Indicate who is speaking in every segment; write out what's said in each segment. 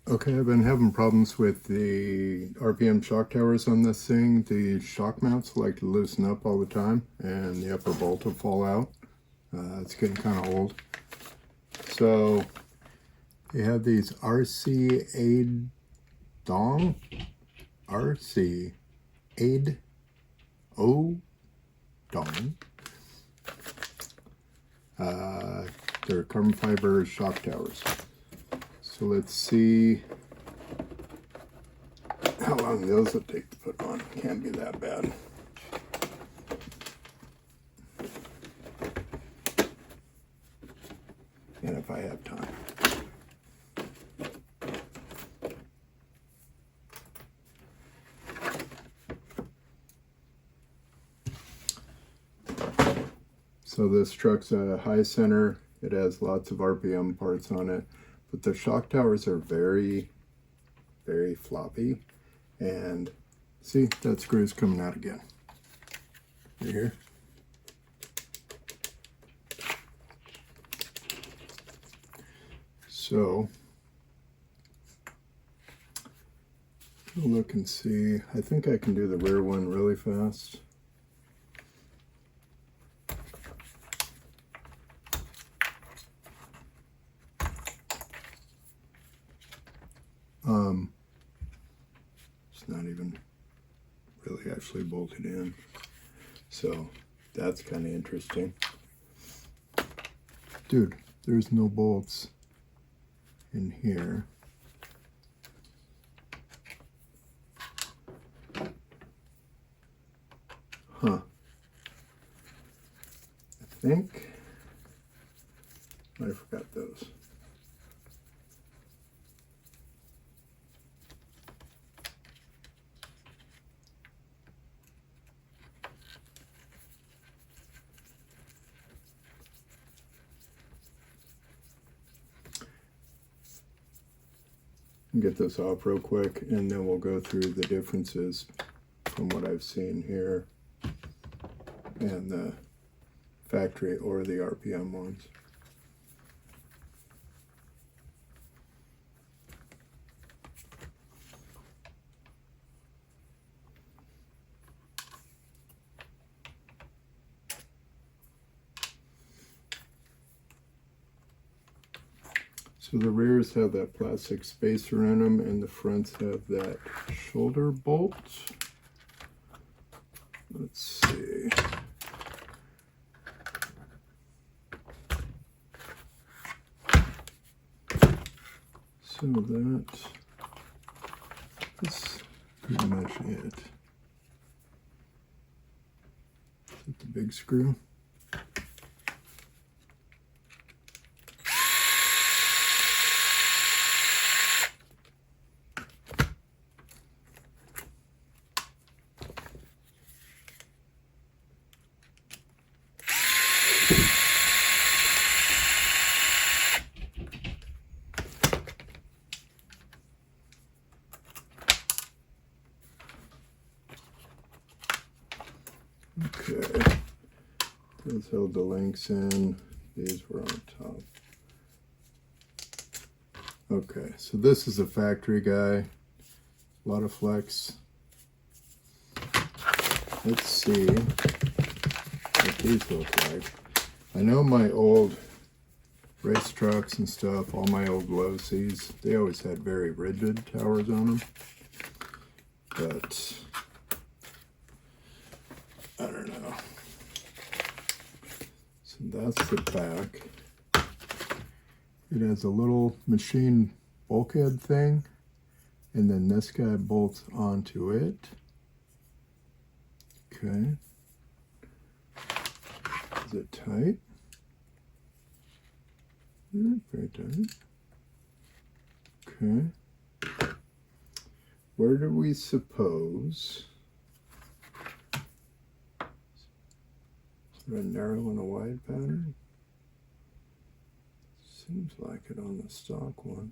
Speaker 1: Okay, I've been having problems with the RPM shock towers on this thing. The shock mounts like to loosen up all the time and the upper bolt will fall out. It's getting kind of old. So you have these RC Aid Dong, RC Aid O Dong. They're carbon fiber shock towers. So let's see how long those will take to put on. Can't be that bad. And if I have time. So this truck's a high center. It has lots of RPM parts on it, but the shock towers are very, very floppy. And see, that screw's coming out again. You hear? So look and see. I think I can do the rear one really fast. It's not even really actually bolted in. So that's kind of interesting. Dude, there's no bolts in here. Huh. I think I forgot those. Get this off real quick and then we'll go through the differences from what I've seen here and the factory or the RPM ones. So the rears have that plastic spacer in them and the fronts have that shoulder bolt. Let's see. So that's pretty much it. Is that the big screw? Okay, those held the links in, these were on top. Okay, so this is a factory guy, a lot of flex. Let's see what these look like. I know my old race trucks and stuff, all my old low C's, they always had very rigid towers on them, but I don't know. So that's the back. It has a little machine bulkhead thing, and then this guy bolts onto it. Okay. Is it tight? Not very tight. Okay. Where do we suppose? Sort of narrow and a wide pattern? Seems like it on the stock one.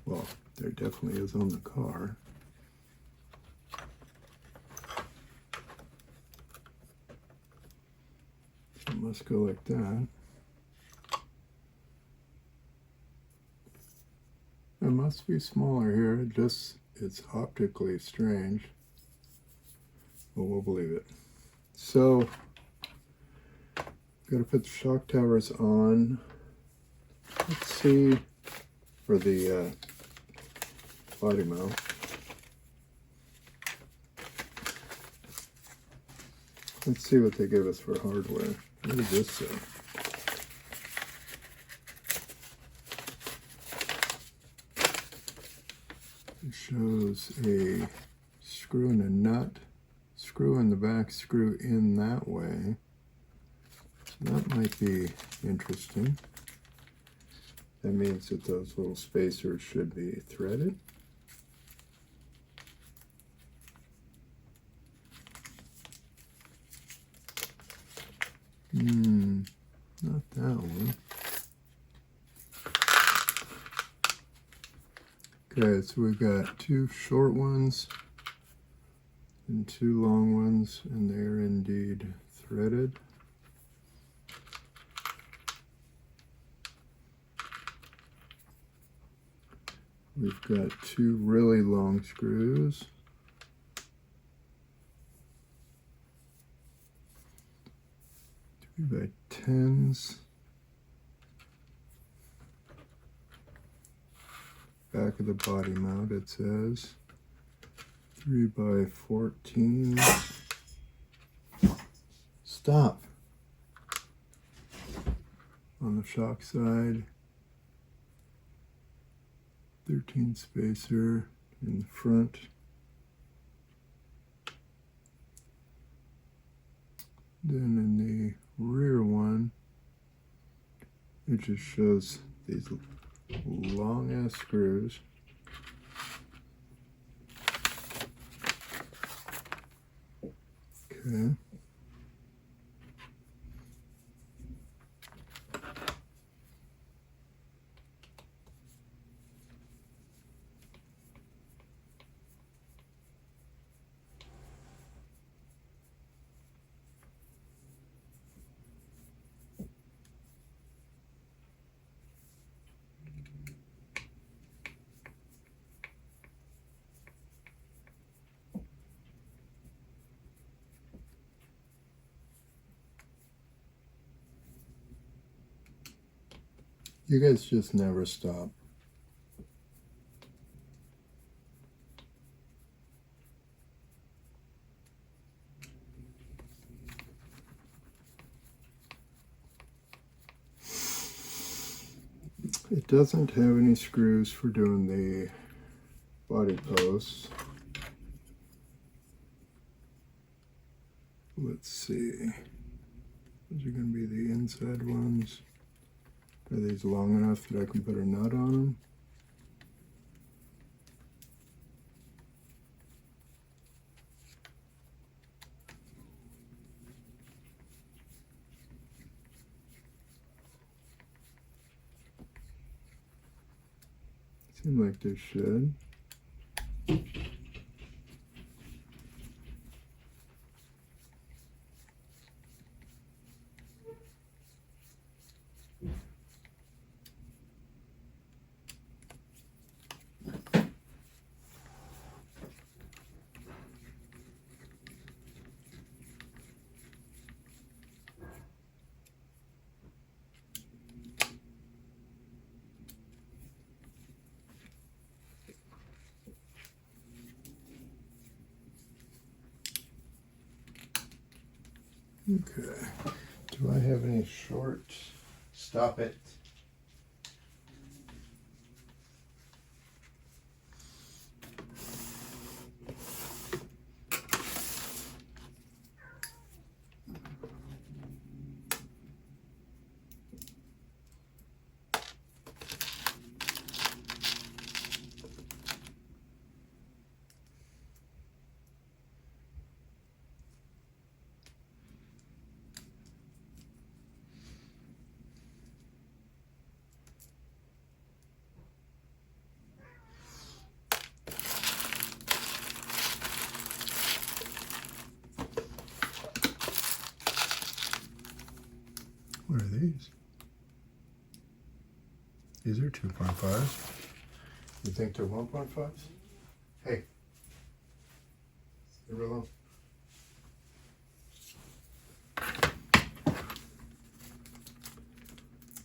Speaker 1: Well, there definitely is on the car. must go like that. It must be smaller here, it's optically strange, but we'll believe it. So, got to put the shock towers on. Let's see, for the body mount. Let's see what they give us for hardware. What does this say? It shows a screw and a nut, screw in the back, screw in that way. So that might be interesting. That means that those little spacers should be threaded. Not that one. Okay, so we've got two short ones and two long ones, and they are indeed threaded. We've got two really long screws. 3x10s. Back of the body mount, it says 3x14. Stop. On the shock side, 13 spacer in the front. Then in the rear one, it just shows these long ass screws. Okay. You guys just never stop. It doesn't have any screws for doing the body posts. Let's see. Those are going to be the inside ones. Are these long enough that I can put a nut on them? Seem like they should. Okay. Do I have any short? Stop it. What are these? These are 2.5s. You think they're 1.5s? Hey. Leave her alone.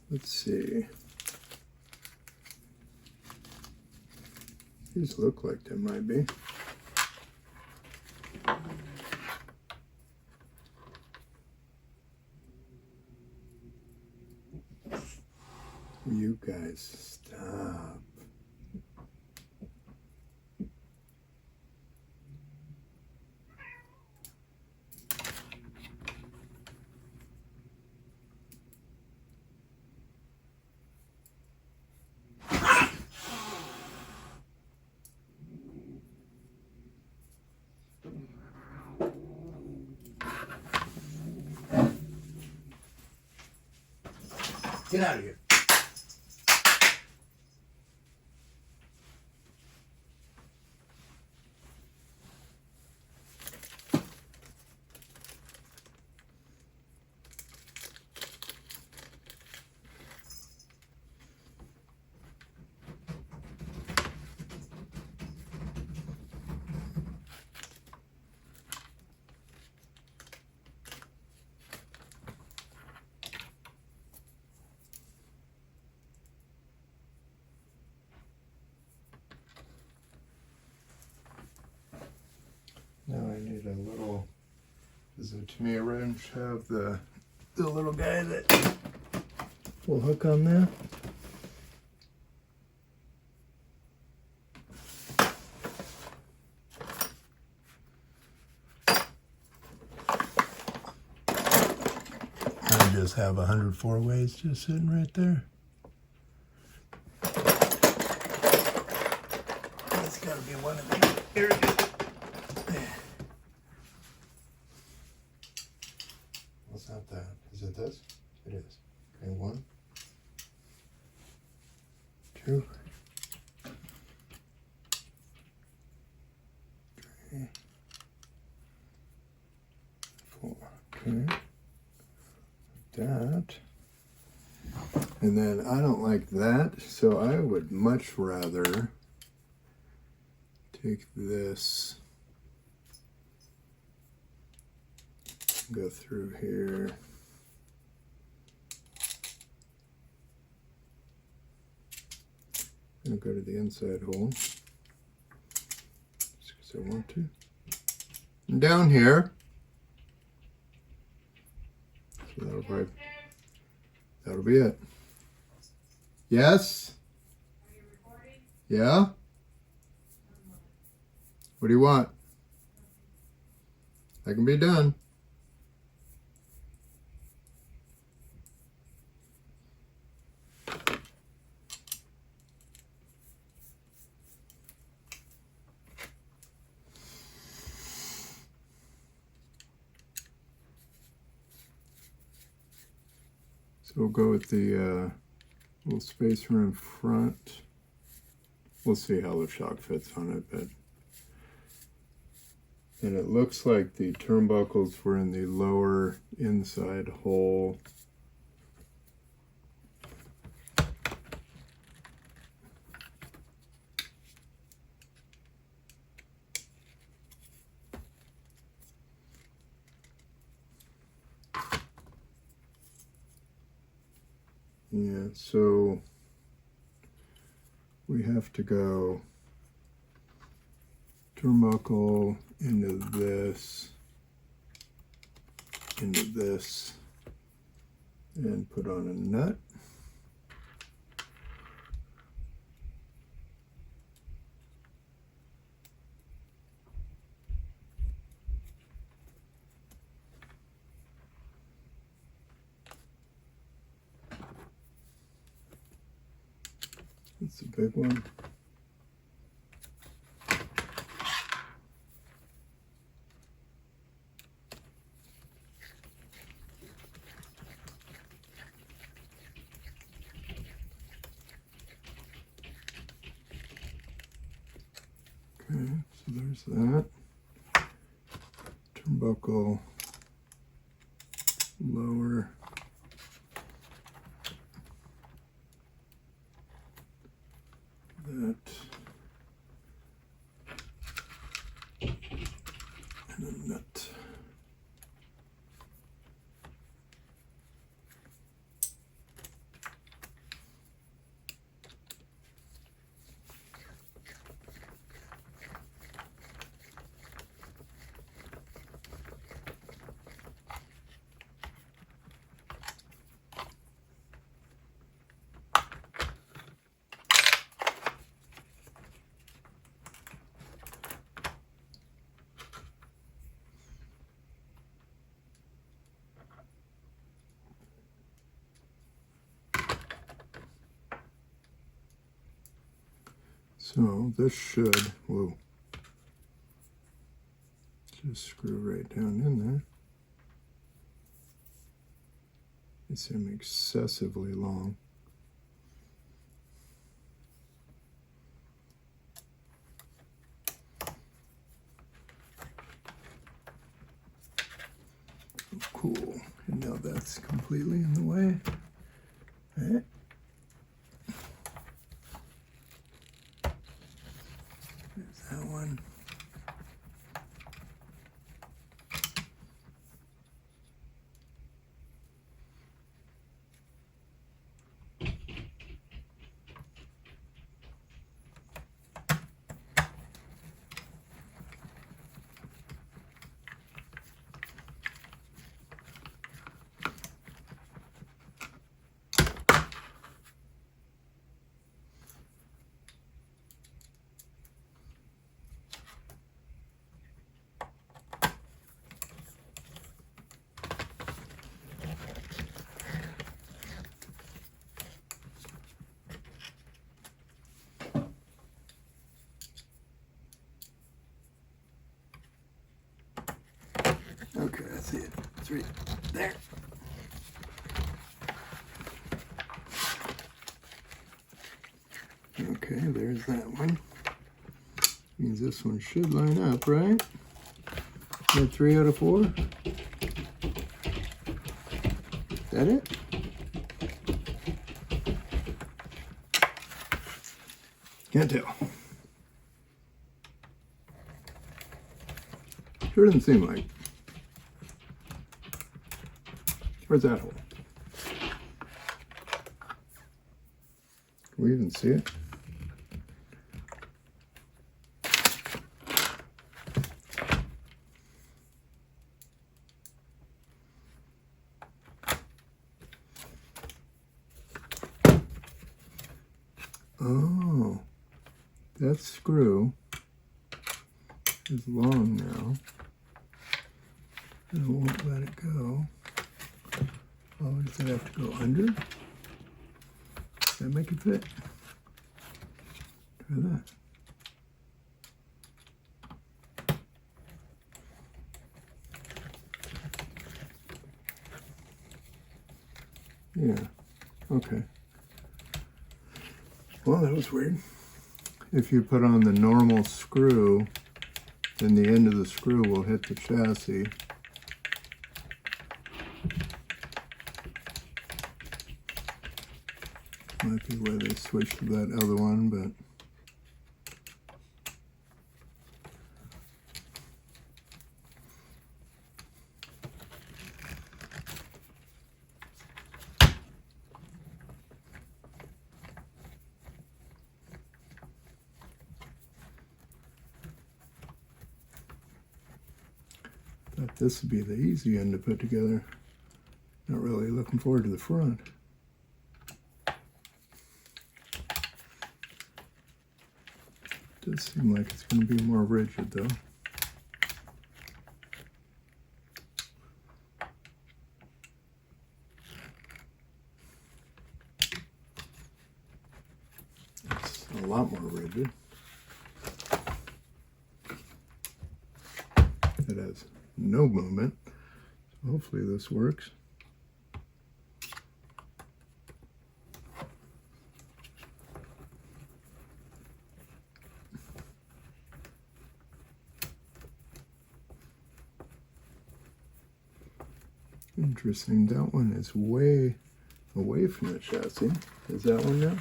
Speaker 1: Let's see. These look like they might be. You guys, stop. Get out of here. Now I need a little, does the Tamiya wrench have the little guy that will hook on there? I just have 104 ways just sitting right there. That's gotta be one of these. Here we go. What's not that? Is it this? It is. Okay, 1, 2, 3, 4. Okay. That. And then I don't like that, so I would much rather take this, go through here, and go to the inside hole, just because I want to. And down here, so that'll be it. Yes?
Speaker 2: Are you recording?
Speaker 1: Yeah? What do you want? I can be done. So we'll go with the little spacer in front. We'll see how the shock fits on it, but and it looks like the turnbuckles were in the lower inside hole. Yeah, so we have to go turnbuckle into this, and put on a nut. That's a big one. Okay, so there's that. Turnbuckle lower So this should, whoa, just screw right down in there. It's excessively long. Cool. And now that's completely in the way. Right. There's that one. Okay, I see it. It's right there. Okay, there's that one. Means this one should line up, right? Got 3 out of 4. Is that it? Can't tell. Sure doesn't seem like. Where's that hole? Can we even see it? Oh, that screw is long now. And it won't let it go. Oh, does it have to go under? Does that make it fit? Try that. Yeah, okay. Well, that was weird. If you put on the normal screw, then the end of the screw will hit the chassis. Might be why they switched to that other one, but thought this would be the easy end to put together. Not really looking forward to the front. Does seem like it's going to be more rigid though. It's a lot more rigid. It has no movement, so hopefully this works. Interesting, that one is way away from the chassis. Is that one now?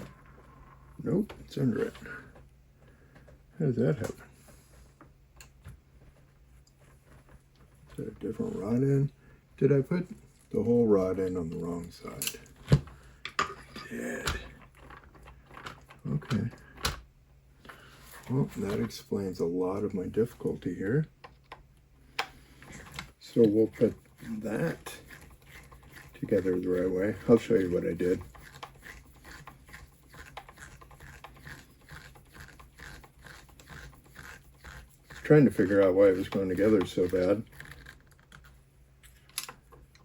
Speaker 1: Nope, it's under it. How did that happen? Is that a different rod end? Did I put the whole rod end on the wrong side? Did. Okay. Well, that explains a lot of my difficulty here. So we'll put that together the right way. I'll show you what I did. Trying to figure out why it was going together so bad.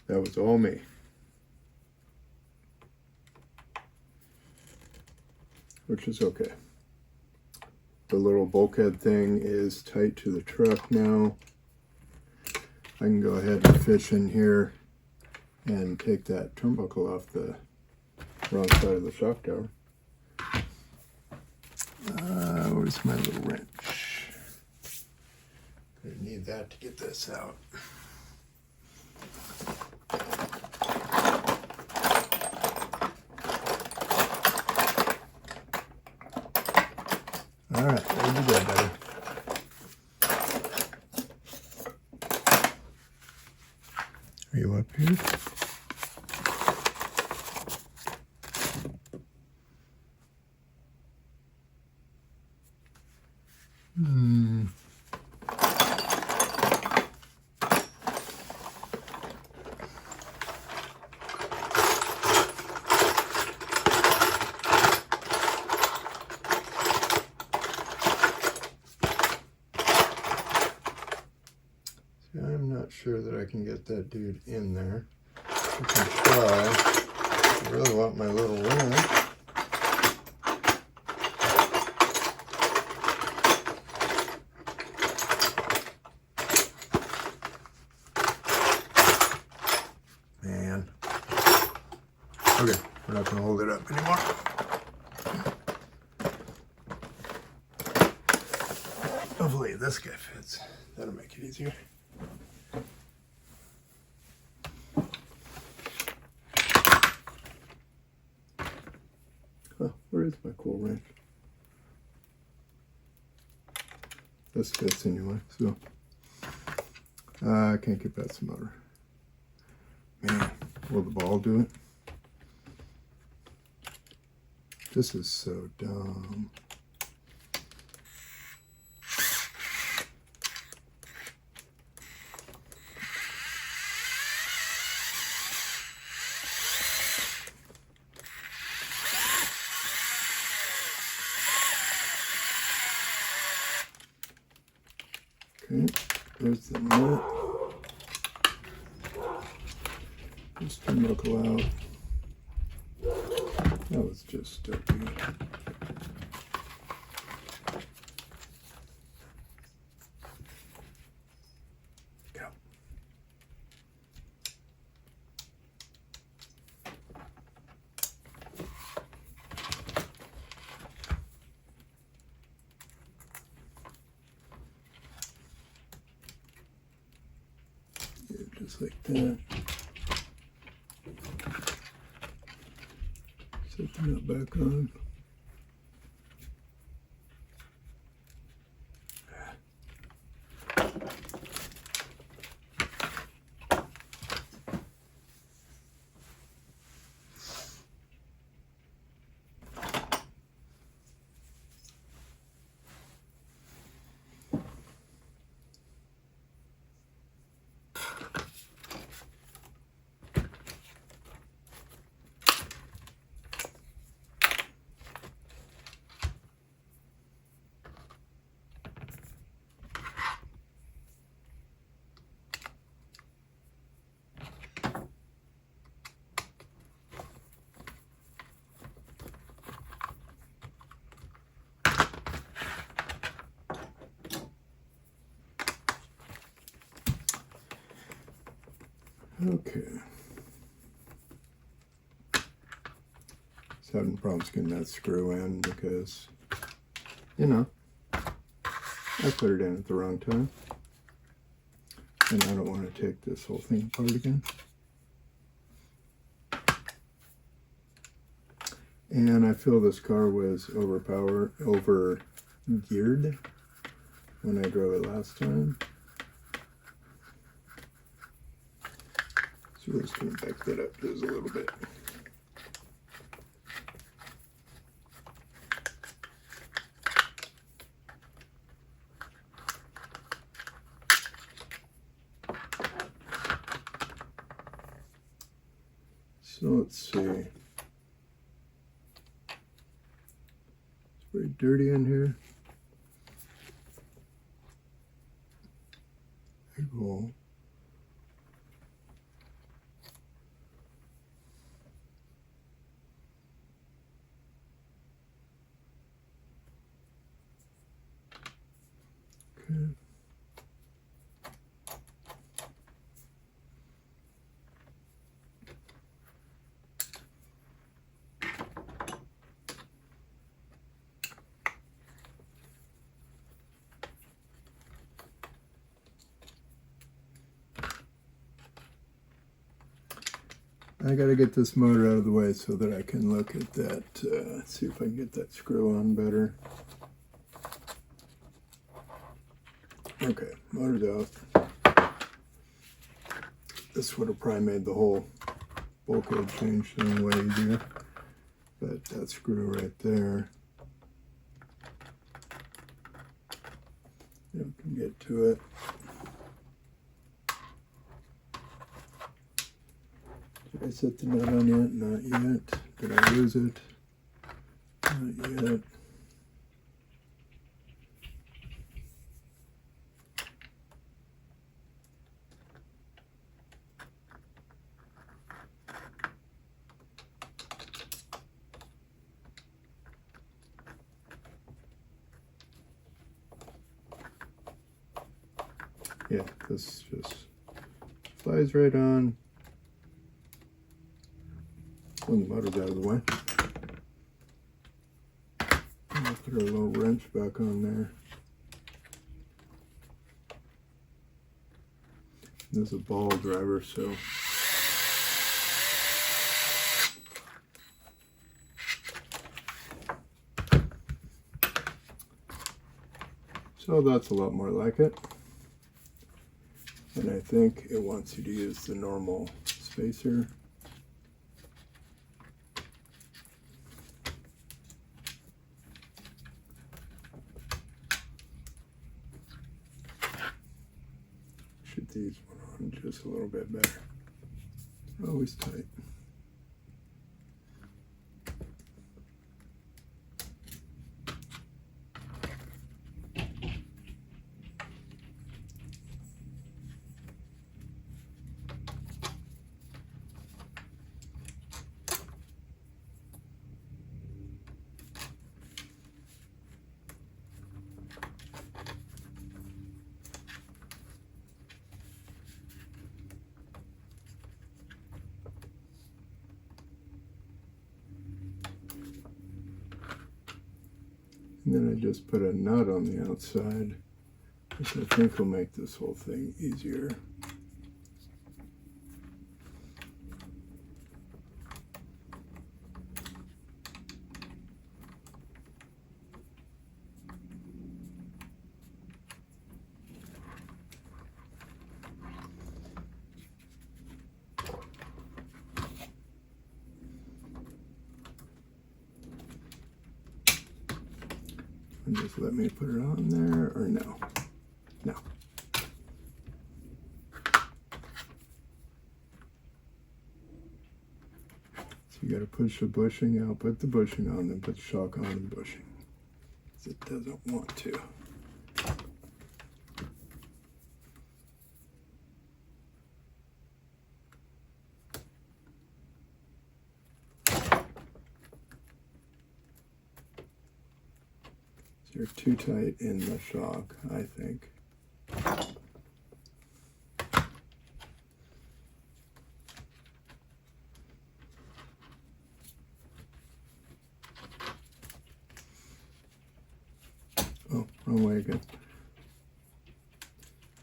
Speaker 1: That was all me. Which is okay. the little bulkhead thing is tight to the truck now, I can go ahead and fish in here and take that turnbuckle off the wrong side of the shock tower. Where's my little wrench? Gonna need that to get this out. All right, there you go, buddy. Are you up here? I'm not sure that I can get that dude in there. I can try. I really want my little wrench. Man. Okay, we're not going to hold it up anymore. Hopefully this guy fits. That'll make it easier. Where is my cool wrench? This fits anyway, so I can't get past the motor. Man, will the ball do it? This is so dumb. Okay, there's the nut. Just to knuckle out. That was just stupid. Go. Yeah, just like that. Set the nut back on. Okay. Just having problems getting that screw in because, you know, I put it in at the wrong time. And I don't want to take this whole thing apart again. And I feel this car was over geared when I drove it last time. So we're just going to back that up just a little bit. So let's see. It's very dirty in here. Big hole. I gotta get this motor out of the way so that I can look at that, see if I can get that screw on better. Okay, motor's out. This would have probably made the whole bulkhead change thing way easier, but that screw right there, you can get to it. Did I set the nut on yet? Not yet. Did I lose it? Not yet. Yeah, this just slides right on. When the motor's out of the way. I'll put our little wrench back on there. There's a ball driver, so that's a lot more like it. And I think it wants you to use the normal spacer. Should these one on just a little bit better. Always tight. And then I just put a nut on the outside, which I think will make this whole thing easier. And just let me put it on there, or no? No. So you gotta push the bushing out, put the bushing on, then put the shock on the bushing. Because it doesn't want to. You're too tight in the shock, I think. Oh, wrong way again.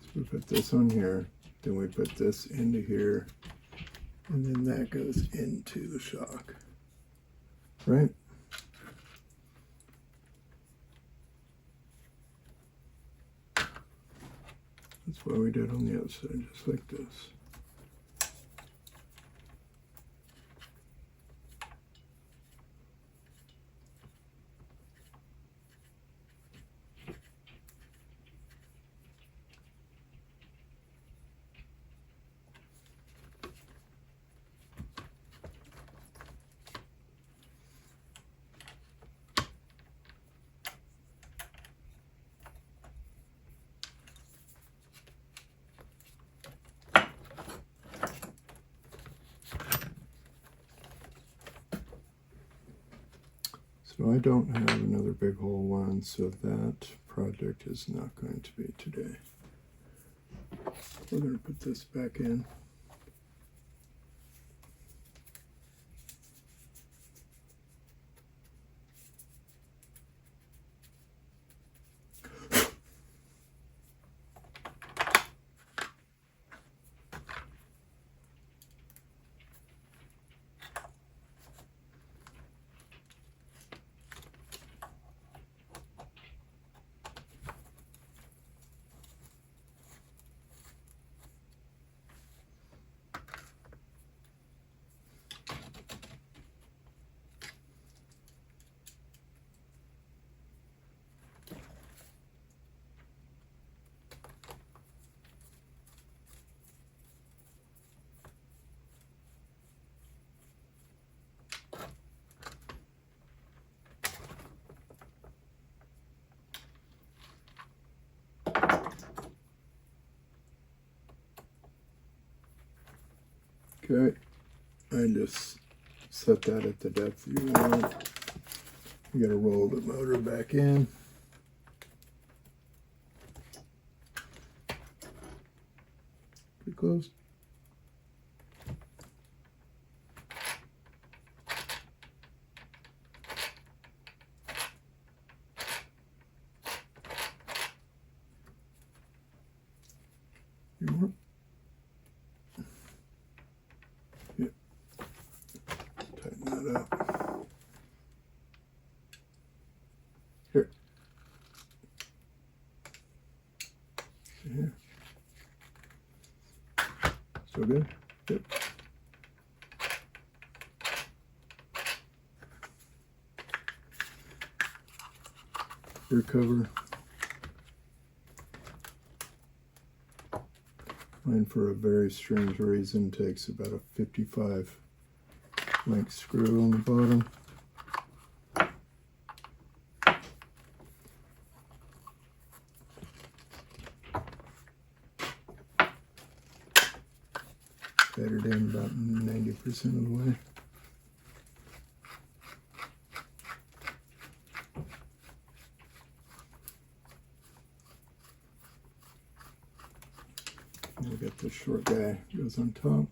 Speaker 1: So we put this on here, then we put this into here, and then that goes into the shock, right? That's what we did on the outside, just like this. So I don't have another big hole one, so that project is not going to be today. We're going to put this back in. Okay, I just set that at the depth you want. You gotta roll the motor back in. Pretty close. More. Yep. Tighten that up. Here. Here. Still good? Yep. Rear cover. Mine, for a very strange reason, takes about a 55 length screw on the bottom. Tied it in about 90% of the way. We got this short guy goes on top.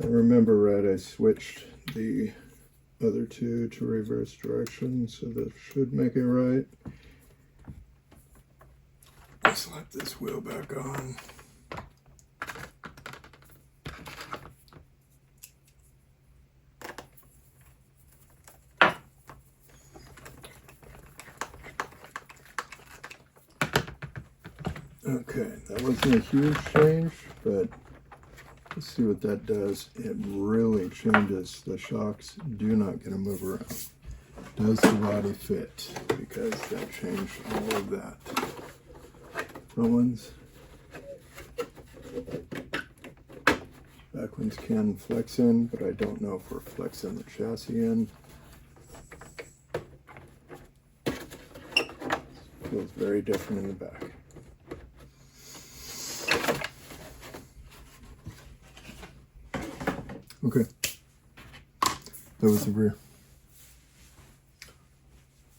Speaker 1: I remember right, I switched the other two to reverse direction, so that should make it right. Slap this wheel back on. Okay, that wasn't a huge change, but let's see what that does. It really changes. The shocks do not get to move around. Does the body fit? Because that changed all of that. Front ones. Back ones can flex in, but I don't know if we're flexing the chassis in. Feels very different in the back. Okay, that was the rear.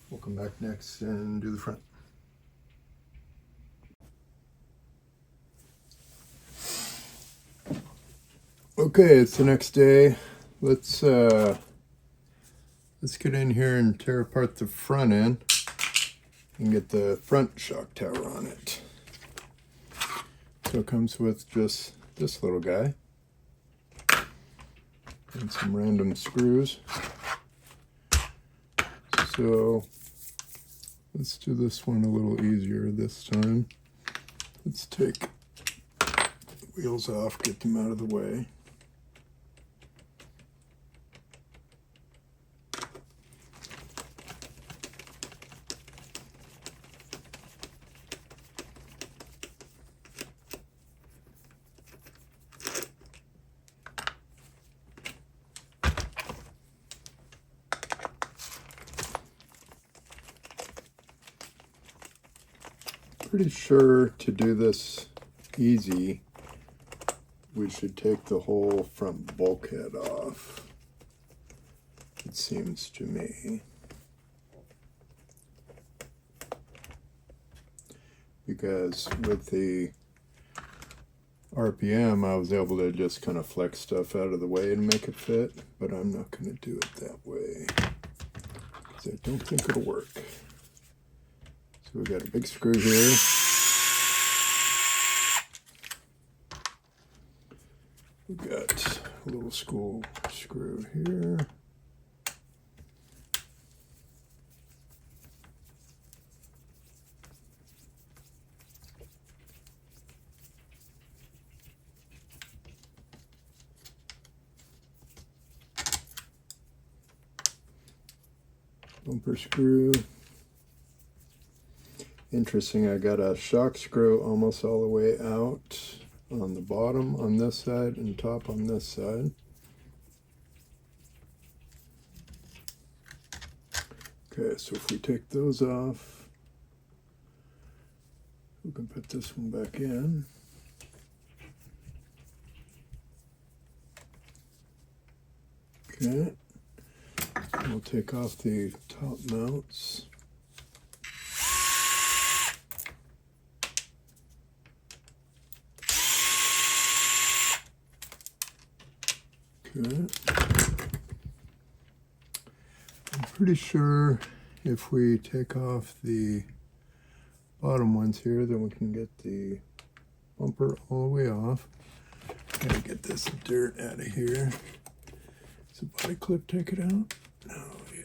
Speaker 1: We'll come back next and do the front. Okay, it's the next day. Let's get in here and tear apart the front end and get the front shock tower on it. So it comes with just this little guy and some random screws. So let's do this one a little easier this time. Let's take the wheels off, get them out of the way. Pretty sure to do this easy, we should take the whole front bulkhead off, it seems to me. Because with the RPM, I was able to just kind of flex stuff out of the way and make it fit, but I'm not going to do it that way, because I don't think it'll work. So we got a big screw here. We've got a little school screw here. Bumper screw. Interesting, I got a shock screw almost all the way out on the bottom on this side and top on this side. Okay, so if we take those off, we can put this one back in. Okay, we'll take off the top mounts. Okay. I'm pretty sure if we take off the bottom ones here, then we can get the bumper all the way off. Gotta get this dirt out of here. Does the body clip take it out? No, yeah.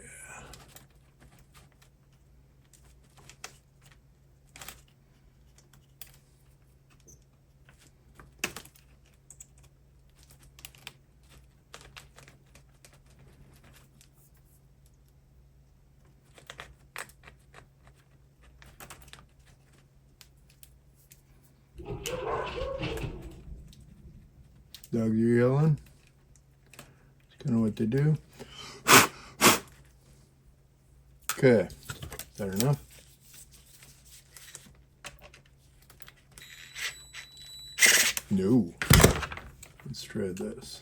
Speaker 1: Doug, you yelling? That's kind of what they do. Okay, is that enough? No. Let's try this.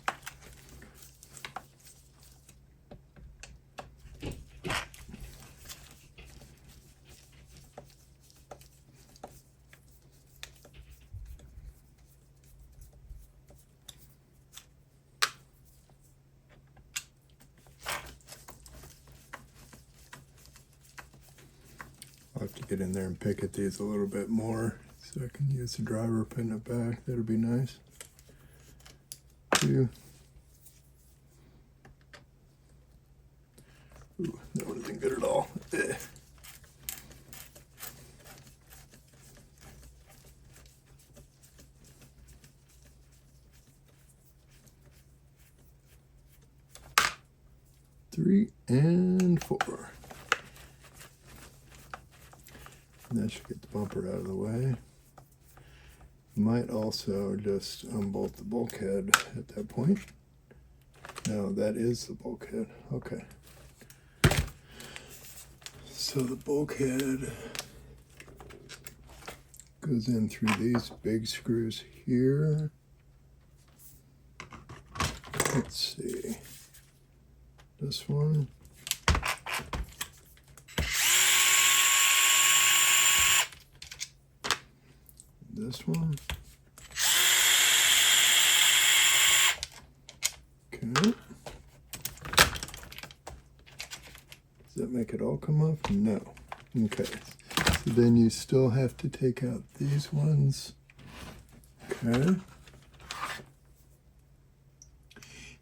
Speaker 1: I'll have to get in there and pick at these a little bit more so I can use the driver putting it back. That'll be nice. 2. Ooh, that one isn't good at all. 3 and 4. And that should get the bumper out of the way. Might also just unbolt the bulkhead at that point. No, that is the bulkhead. Okay. So the bulkhead goes in through these big screws here. Let's see. This one. This one. Okay. Does that make it all come off? No. Okay. So then you still have to take out these ones. Okay.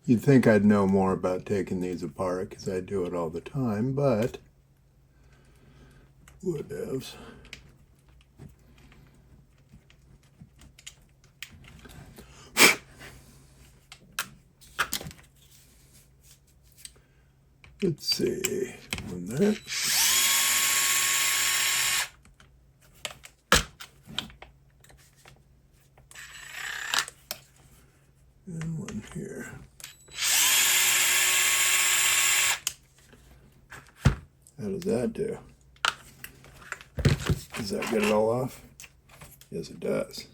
Speaker 1: You'd think I'd know more about taking these apart because I do it all the time, but whatevs. Let's see, one there. And one here. How does that do? Does that get it all off? Yes, it does.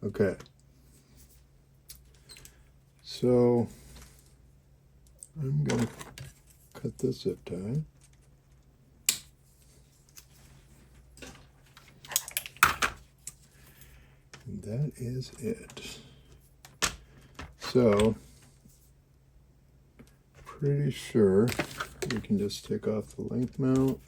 Speaker 1: Okay. So I'm going to cut this zip tie. And that is it. So, pretty sure we can just take off the link mount.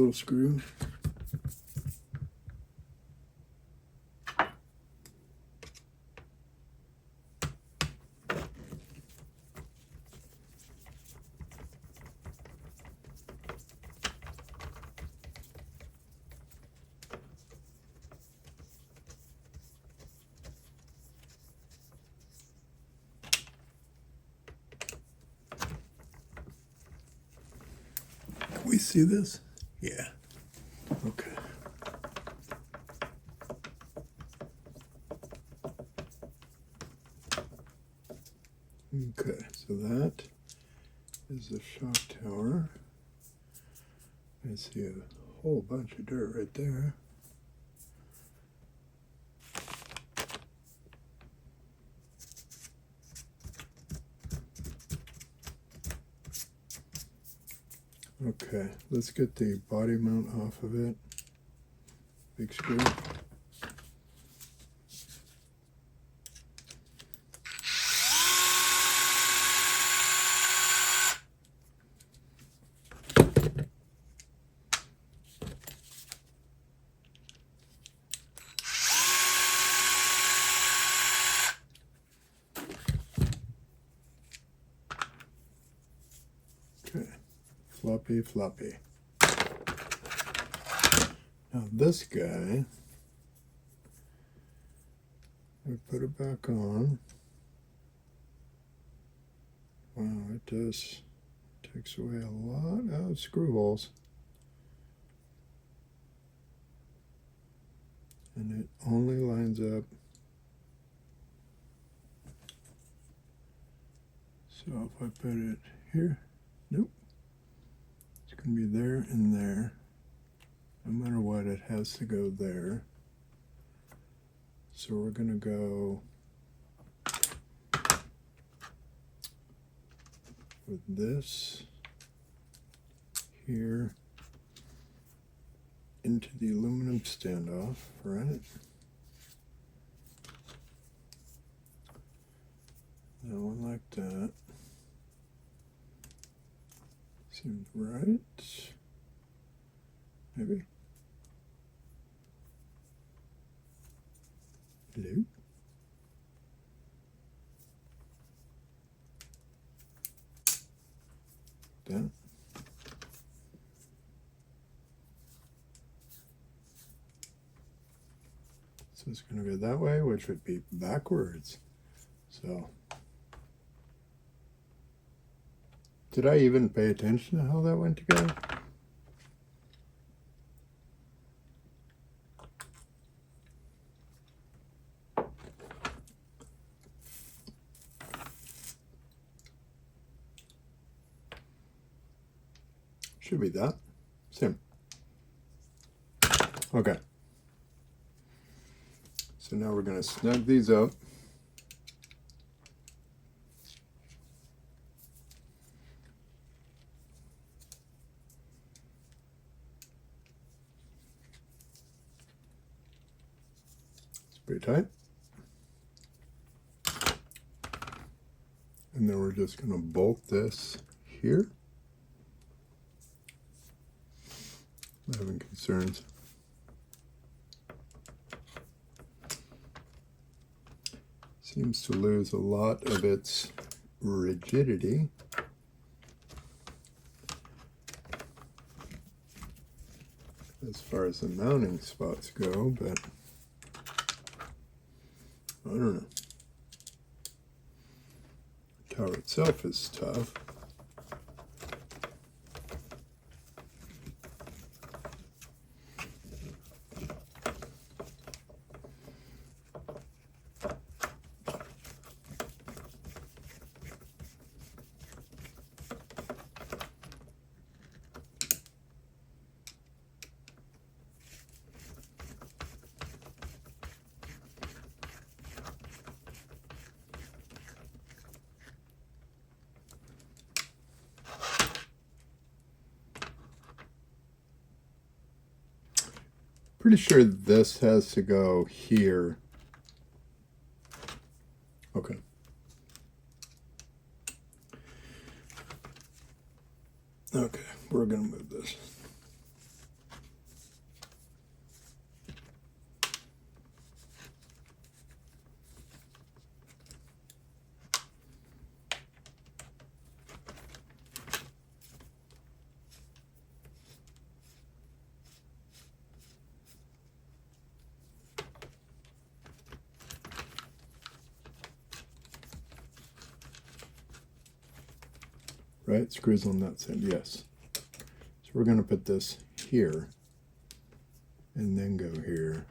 Speaker 1: little screw. We see this? Yeah. Okay. Okay, so that is the shock tower. I see a whole bunch of dirt right there. Okay, let's get the body mount off of it. Big screw. Okay, floppy, floppy. Now this guy, we put it back on. Wow, it does, takes away a lot of screw holes. And it only lines up. So if I put it here, nope. It's going to be there and there. No matter what, it has to go there. So we're going to go with this here into the aluminum standoff, right? That one like that. Seems right. Maybe. Hello? That. So it's going to go that way, which would be backwards. So, did I even pay attention to how that went together? Should be that. Same. Okay. So now we're going to snug these up. It's pretty tight. And then we're just going to bolt this here. I'm having concerns. Seems to lose a lot of its rigidity. As far as the mounting spots go, but I don't know. The tower itself is tough. Pretty sure this has to go here. Okay. Okay, we're gonna move this. right? Screws on that side, yes. So we're going to put this here and then go here.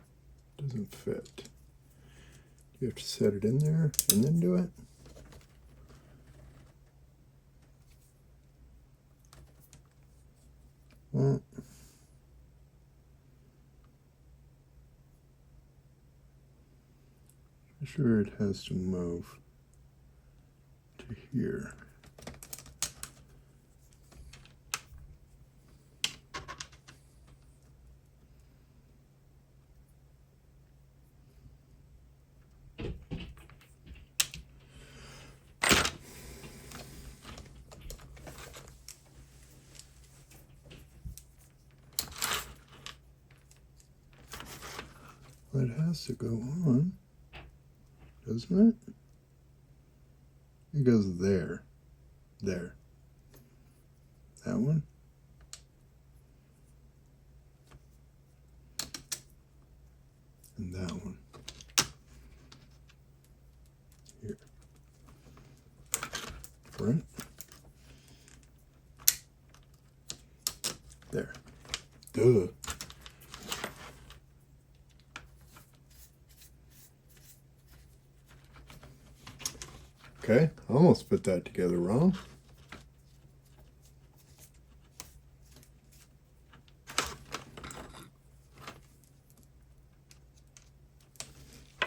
Speaker 1: Doesn't fit. You have to set it in there and then do it. Well, I'm sure it has to move to here. It has to go on, doesn't it? It goes there, there. That one. And that one. Here. Front. There. Duh. Okay, I almost put that together wrong. I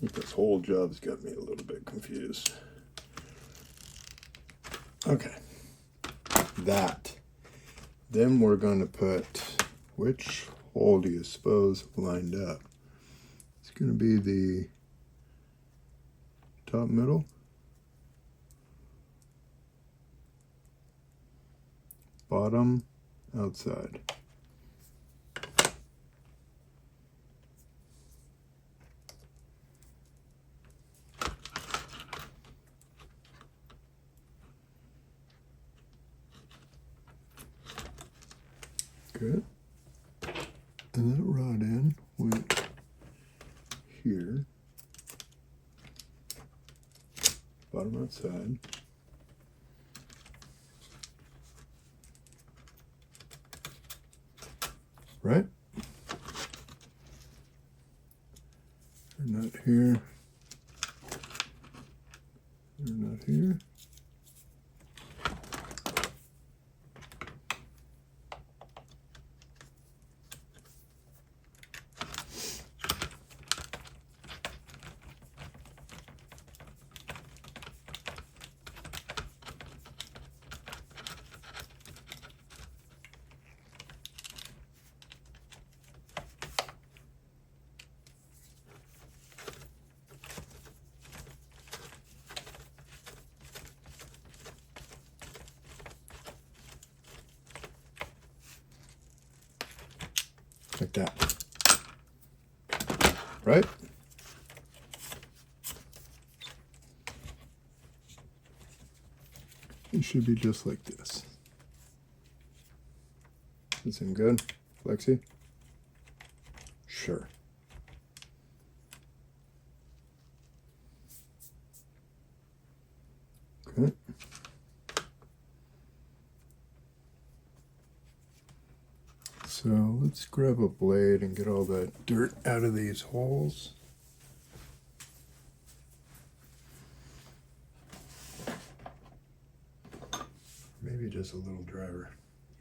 Speaker 1: think this whole job's got me a little bit confused. Okay, that. Then we're going to put, which hole do you suppose lined up? It's going to be the top middle. Bottom outside. Good. And that rod end went here. Bottom outside. Right? They're not here. They're not here. Like that. Right? It should be just like this. Is it good, Lexi? Sure. Okay. So let's grab a blade and get all that dirt out of these holes. Maybe just a little driver.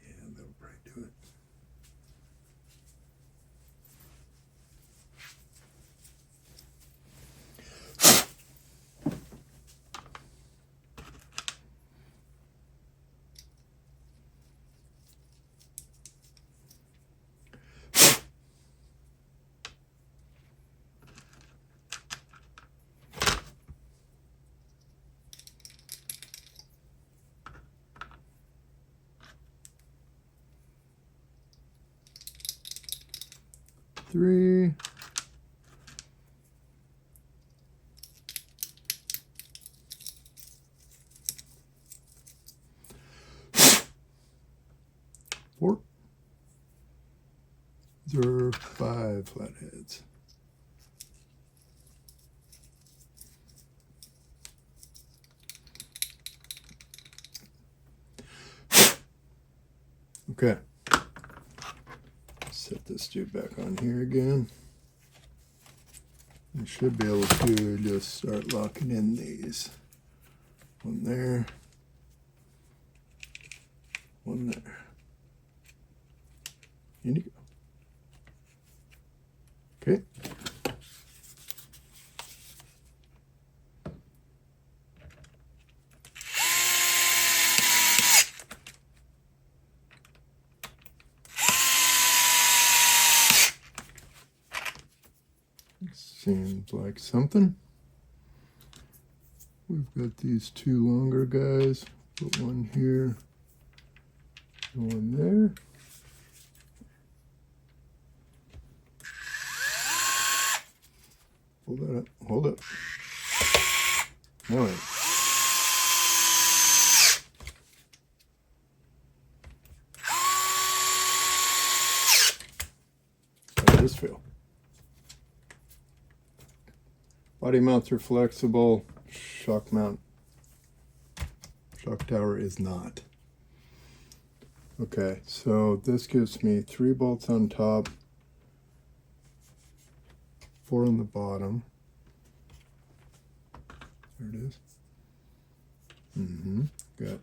Speaker 1: Yeah, that'll probably do it. Three. Four. There are 5 flatheads. Okay. Set this dude back on here again. You should be able to just start locking in these. One there. One there. In you go. Okay. Seems like something. We've got these two longer guys. Put one here, one there. Hold that up. Hold up. All right. How does this feel? Body mounts are flexible. Shock tower is not. Okay, so this gives me 3 bolts on top, 4 on the bottom. There it is. Got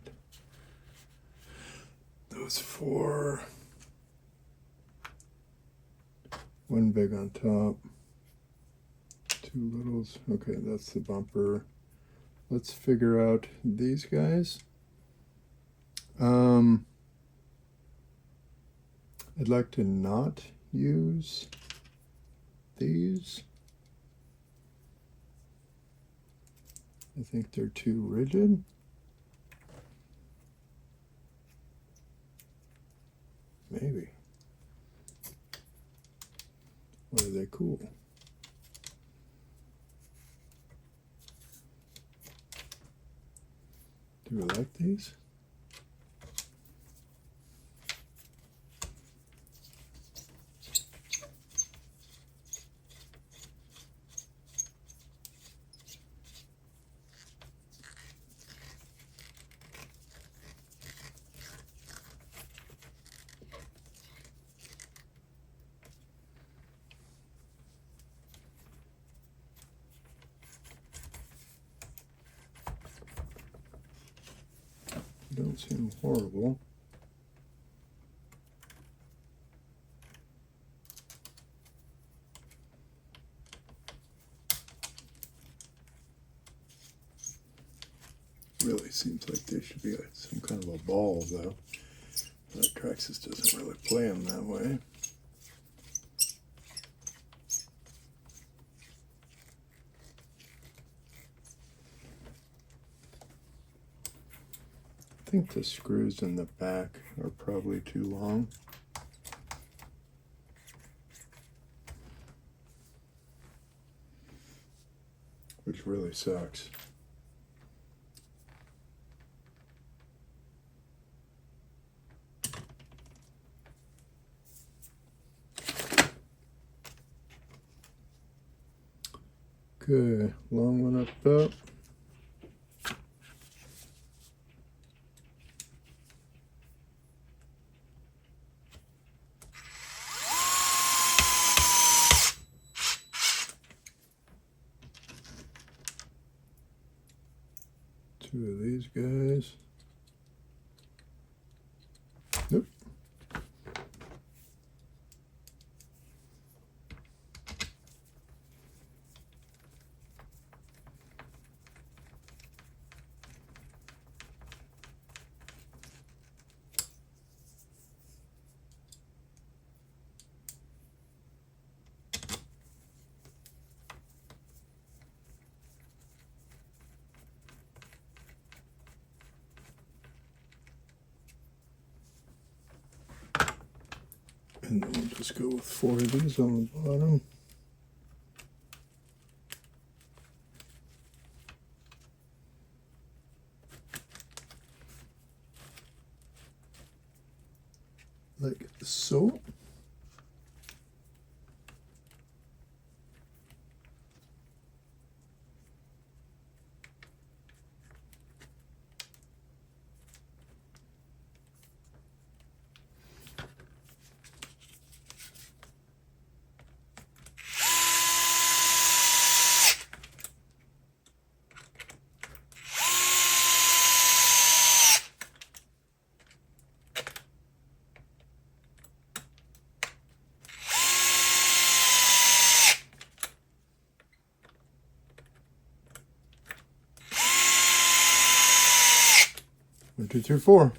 Speaker 1: those 4. 1 big on top. 2 littles. Okay, that's the bumper. Let's figure out these guys. I'd like to not use these. I think they're too rigid. Maybe. Or are they cool? Do I like these? Don't seem horrible. Really seems like they should be some kind of a ball, though. But Traxxas doesn't really play them that way. I think the screws in the back are probably too long. Which really sucks. Okay, long one up top. Two of these guys. Nope. And then we'll just go with 4 of these on the bottom. Like so. 1, 2, 3, 4.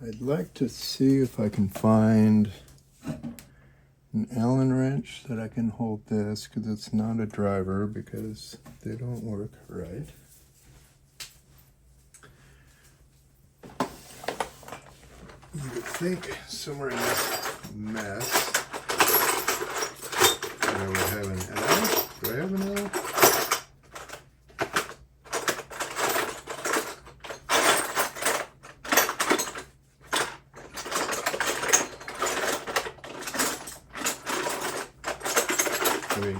Speaker 1: I'd like to see if I can find an Allen wrench that I can hold this, because it's not a driver, because they don't work right. You would think somewhere in this mess that I would have an L. Do I have an L? I mean,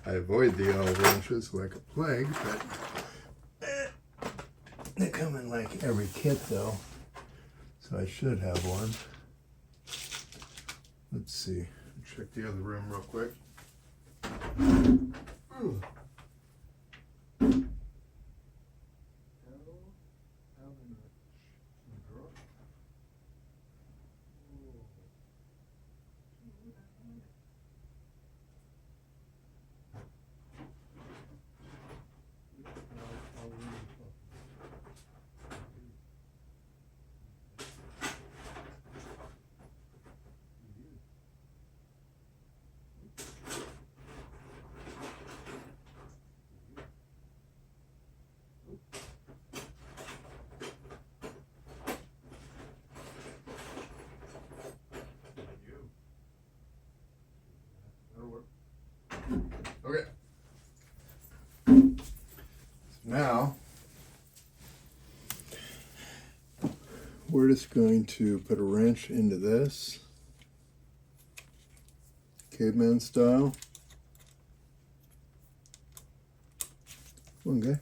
Speaker 1: I avoid the L wrenches like a plague, but they come in like every kit though, so I should have one. Let's see, check the other room real quick. Ooh. Okay. Now, we're just going to put a wrench into this, caveman style. Come on, guy.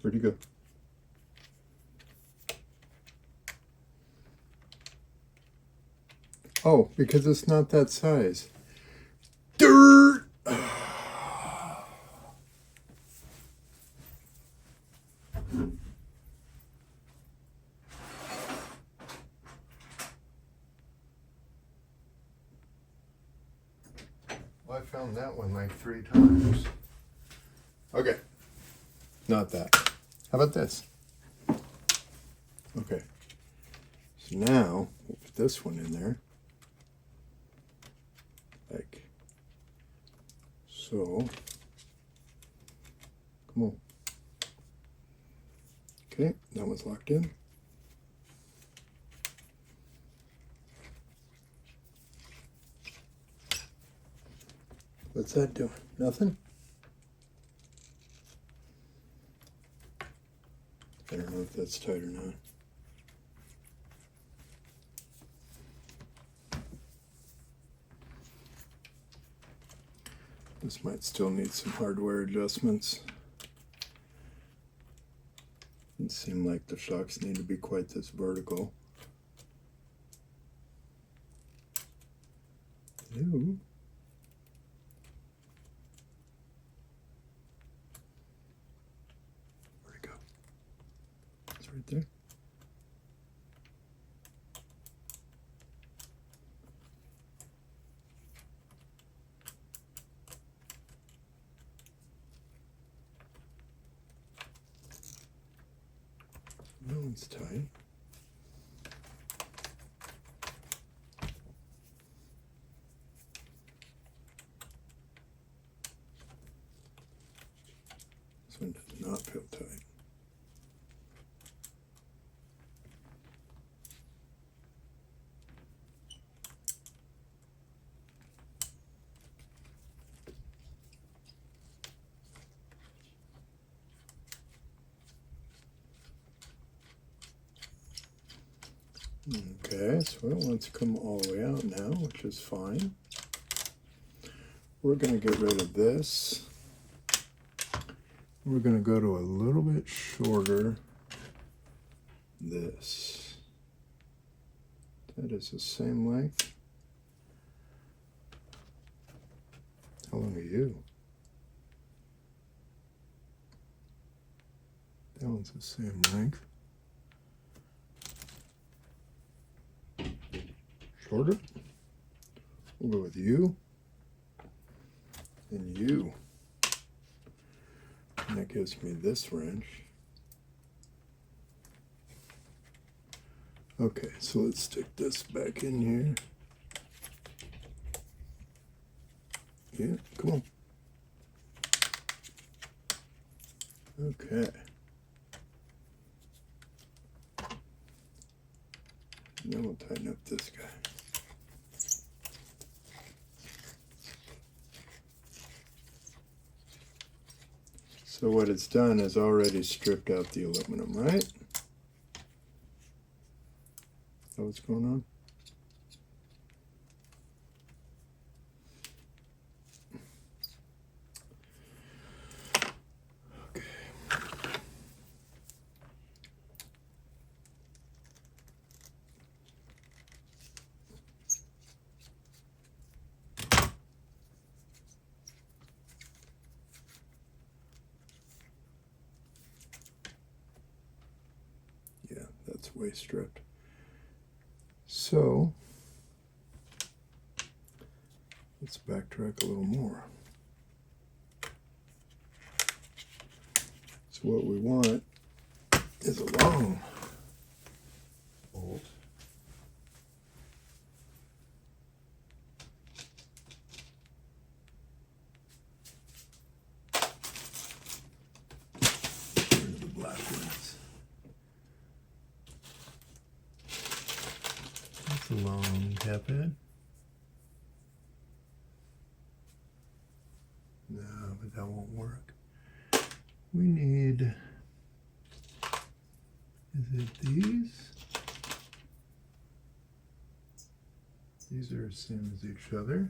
Speaker 1: Where'd he go? Oh, because it's not that size. Dirt! Well, I found that one like 3 times. Okay. Not that. How about this? Okay. So now, we'll put this one in there. Like so. Come on. Okay, that one's locked in. What's that doing? Nothing? I don't know if that's tight or not. This might still need some hardware adjustments. Doesn't seem like the shocks need to be quite this vertical. Ew. Where'd it go? It's right there. That one's tight. This one does not feel tight. Okay, so it wants to come all the way out now, which is fine. We're going to get rid of this. We're going to go to a little bit shorter this. That is the same length. How long are you? That one's the same length. shorter. We'll go with you and you. And that gives me this wrench. Okay, so let's stick this back in here. Yeah, come on. Okay. And then we'll tighten up this guy. So what it's done is already stripped out the aluminum, right? Is that what's going on? Okay. Yeah, that's way stripped. So let's backtrack a little more. So what we want is a long bolt. Get rid of the black ones. That's a long cap head. No, but that won't work. We need, is it these? These are the same as each other.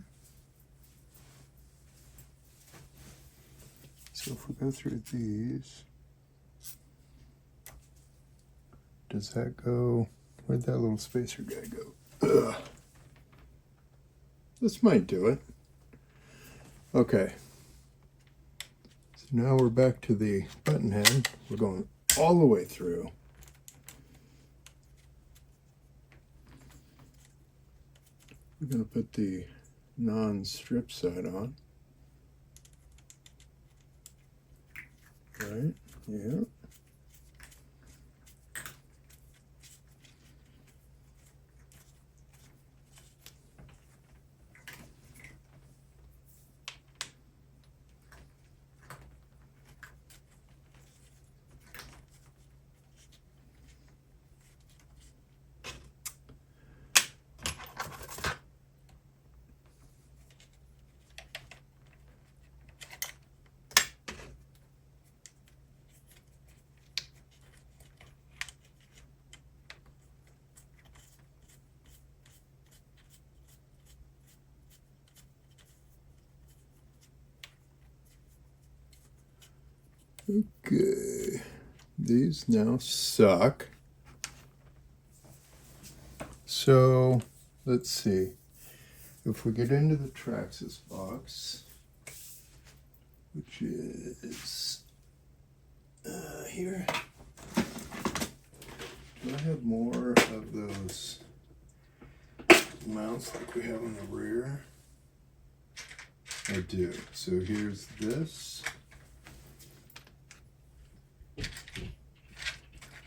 Speaker 1: So if we go through these, does that go, where'd that little spacer guy go? Ugh. This might do it. Okay. So now we're back to the button head. We're going all the way through. We're going to put the non-strip side on. Right, yeah. Okay, these now suck. So let's see. If we get into the Traxxas box, which is here, do I have more of those mounts like we have on the rear? I do. So here's this.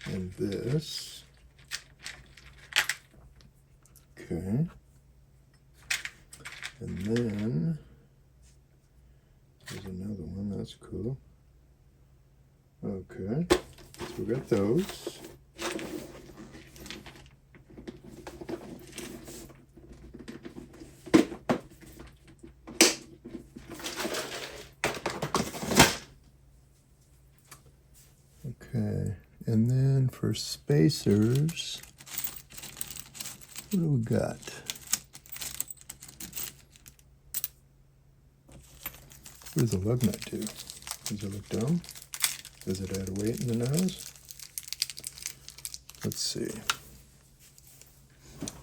Speaker 1: And this. Okay. And then there's another one. That's cool. Okay. So we got those. Okay. And then for spacers, what do we got? What does the lug nut do? Does it look dumb? Does it add weight in the nose? Let's see.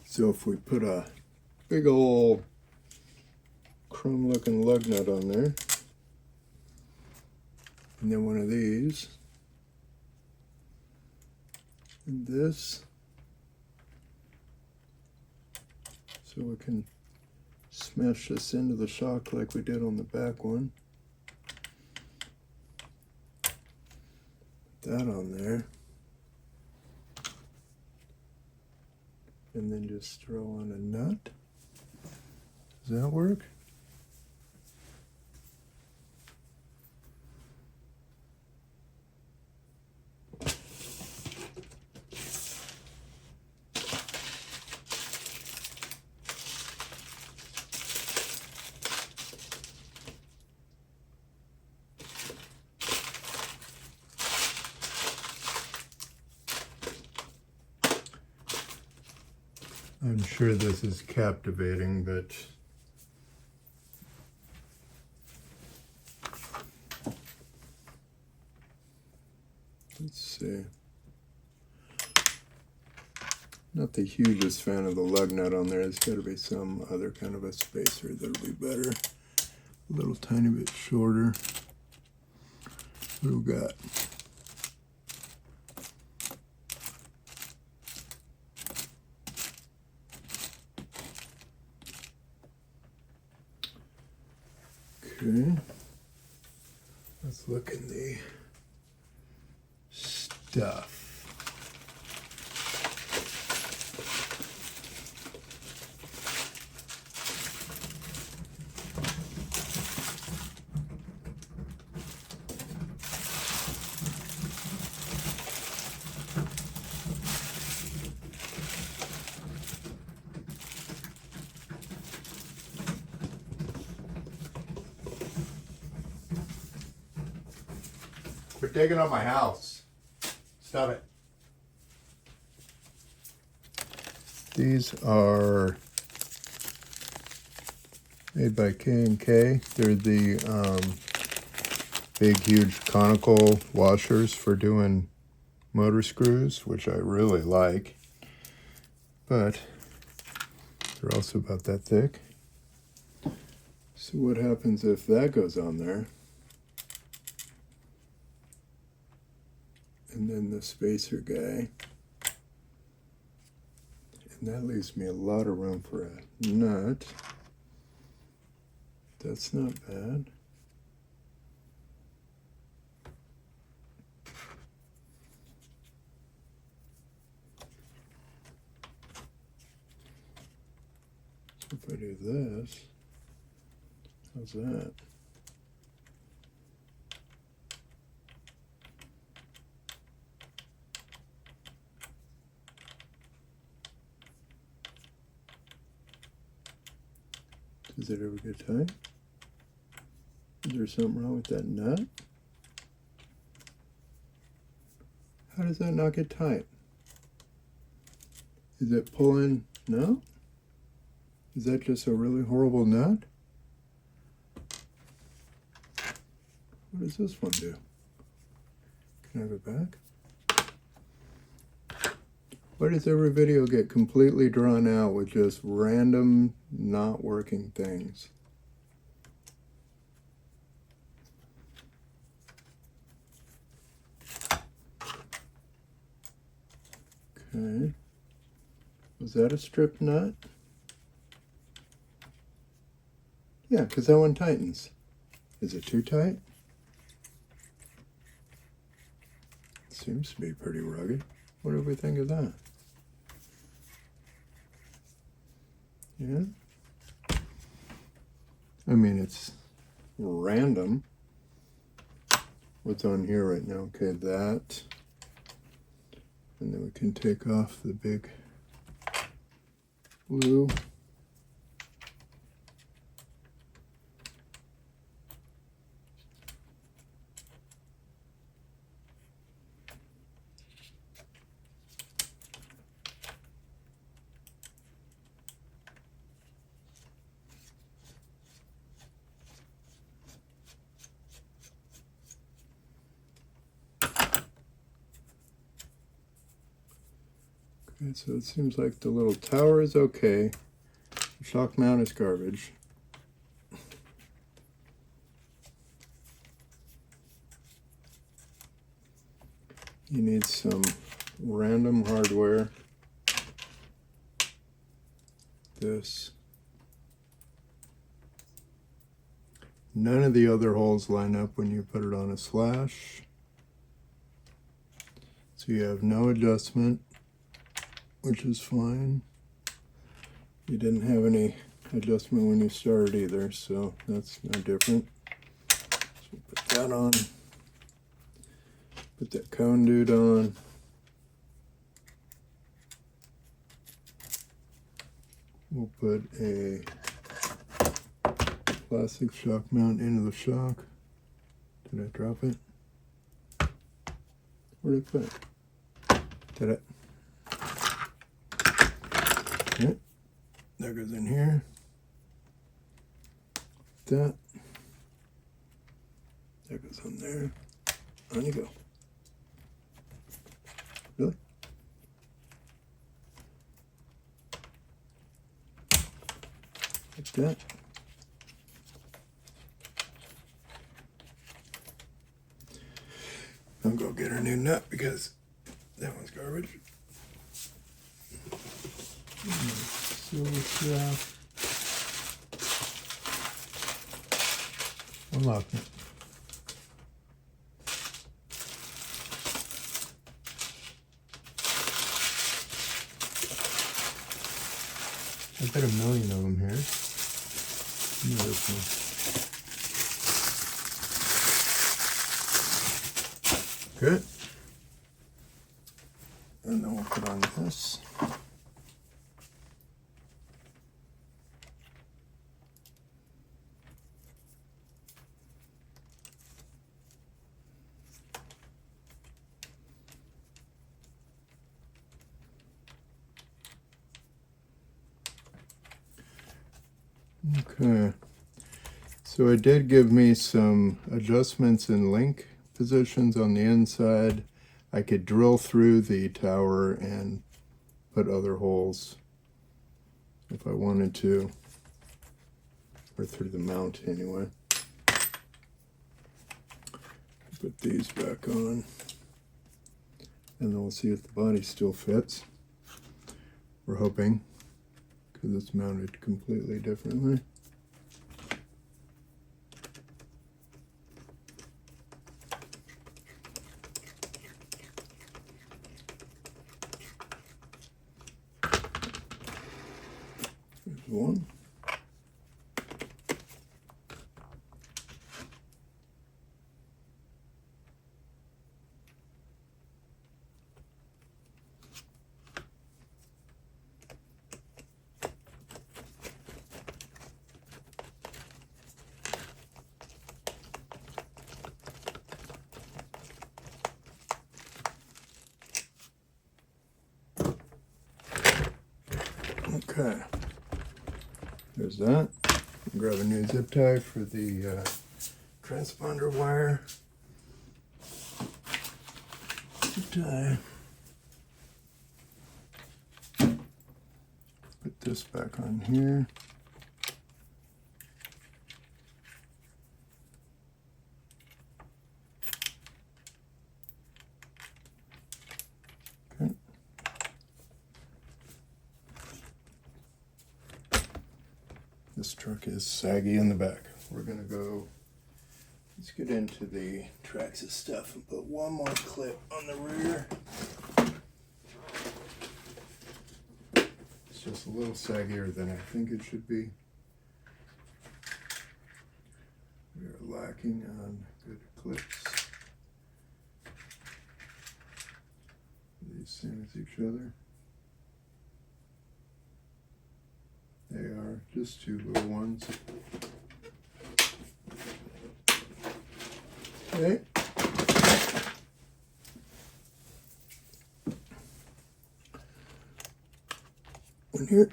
Speaker 1: So if we put a big old chrome looking lug nut on there, and then one of these, and this, so we can smash this into the shock like we did on the back one. Put that on there. And then just throw on a nut. Does that work? I'm sure this is captivating, but let's see. Not the hugest fan of the lug nut on there. There's got to be some other kind of a spacer that'll be better. A little tiny bit shorter. What do we got? Okay, let's look in the stuff. Quit digging on my house. Stop it. These are made by K&K. They're the big, huge conical washers for doing motor screws, which I really like. But they're also about that thick. So what happens if that goes on there? And then the spacer guy. And that leaves me a lot of room for a nut. That's not bad. So if I do this, how's that? Does it ever get tight? Is there something wrong with that nut? How does that not get tight? Is it pulling? No? Is that just a really horrible nut? What does this one do? Can I have it back? Why does every video get completely drawn out with just random, not working things? Okay. Was that a strip nut? Yeah, because that one tightens. Is it too tight? Seems to be pretty rugged. What do we think of that? Yeah? I mean, it's random. What's on here right now? Okay, that. And then we can take off the big blue. Okay, so it seems like the little tower is okay. The shock mount is garbage. You need some random hardware this. None of the other holes line up when you put it on a slash. So you have no adjustment, which is fine. You didn't have any adjustment when you started either, so that's no different. So put that on. Put that cone dude on. We'll put a plastic shock mount into the shock. Did I drop it? Where did I put it? Did it? Yep. That goes in here. That goes on there. On you go. Really? Like that. I'm gonna go get her new nut because that one's garbage. Silver strap. Unlock it. I've got a million of them here. This one. Good. And then we'll put on this. Okay, so it did give me some adjustments in link positions on the inside. I could drill through the tower and put other holes if I wanted to, or through the mount anyway. Put these back on, and then we'll see if the body still fits. We're hoping, because it's mounted completely differently. There's one. Okay, there's that. Grab a new zip tie for the transponder wire. Zip tie. Put this back on here. Okay. This truck is saggy in the back. We're gonna go, let's get into the Traxxas stuff and put one more clip on the rear. It's just a little saggier than I think it should be. We are lacking on good clips. These same as each other. They are just two little ones. Okay. One here.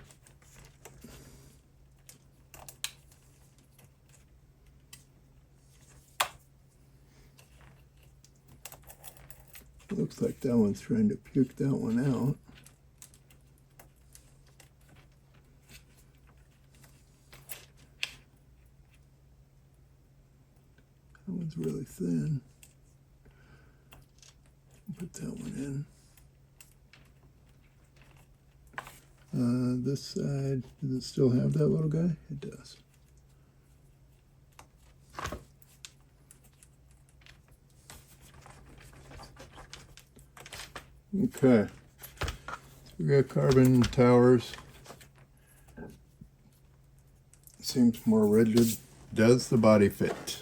Speaker 1: Looks like that one's trying to puke that one out. That one's really thin. Put that one in. This side, does it still have that little guy? It does. Okay, so we got carbon towers. Seems more rigid. Does the body fit?